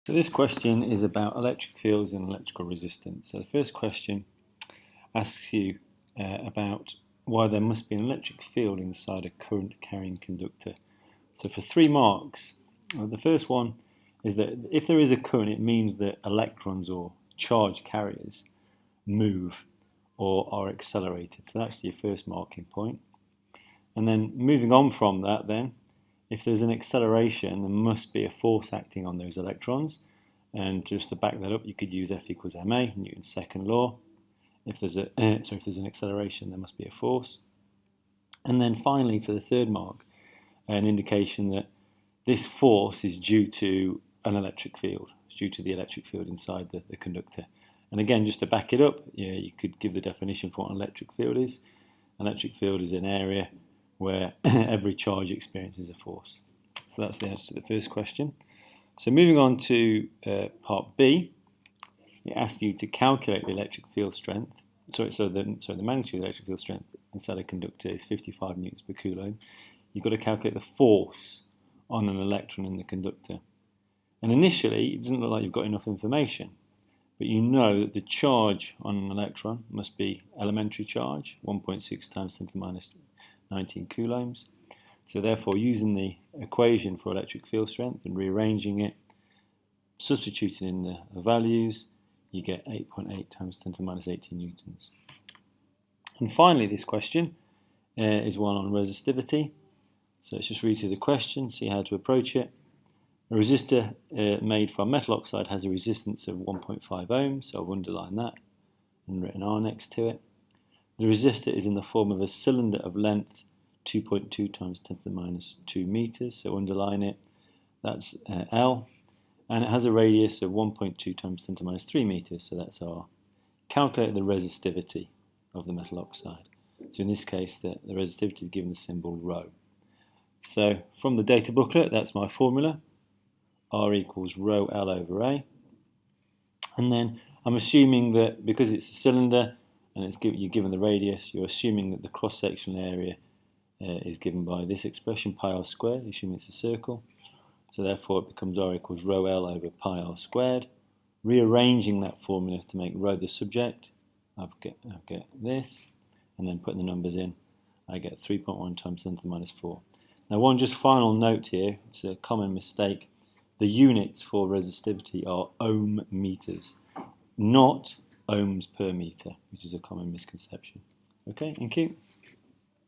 So this question is about electric fields and electrical resistance. So the first question asks you about why there must be an electric field inside a current carrying conductor. So for 3 marks, the first one is that if there is a current, it means that electrons or charge carriers move or are accelerated. So that's your first marking point. And then moving on from that then, if there's an acceleration, there must be a force acting on those electrons. And just to back that up, you could use F equals ma, Newton's second law. If there's an acceleration, there must be a force. And then finally, for the third mark, an indication that this force is due to an electric field. It's due to the electric field inside the conductor. And again, just to back it up, you could give the definition for what an electric field is. An electric field is an area where every charge experiences a force. So that's the answer to the first question. So moving on to part B, it asks you to calculate the electric field strength. The magnitude of the electric field strength inside a conductor is 55 newtons per coulomb. You've got to calculate the force on an electron in the conductor. And initially, it doesn't look like you've got enough information, but you know that the charge on an electron must be elementary charge, 1.6 times 10 to the minus 19 coulombs. So therefore, using the equation for electric field strength and rearranging it, substituting in the values, you get 8.8 times 10 to the minus 18 newtons. And finally, this question is one on resistivity. So let's just read through the question, see how to approach it. A resistor made from metal oxide has a resistance of 1.5 ohms, so I've underlined that and written R next to it. The resistor is in the form of a cylinder of length 2.2 times 10 to the minus 2 meters, so underline it, that's L, and it has a radius of 1.2 times 10 to the minus 3 meters, so that's R. Calculate the resistivity of the metal oxide. So in this case, the resistivity is given the symbol ρ. So from the data booklet, that's my formula, R equals ρ L over A. And then I'm assuming that because it's a cylinder and you're given the radius, you're assuming that the cross-sectional area is given by this expression, pi r squared, assuming it's a circle. So therefore it becomes R equals ρ L over pi r squared. Rearranging that formula to make ρ the subject, I get this, and then putting the numbers in, I get 3.1 times 10 to the minus 4. Now one just final note here, it's a common mistake. The units for resistivity are ohm meters, not ohms per meter, which is a common misconception. Okay, thank you.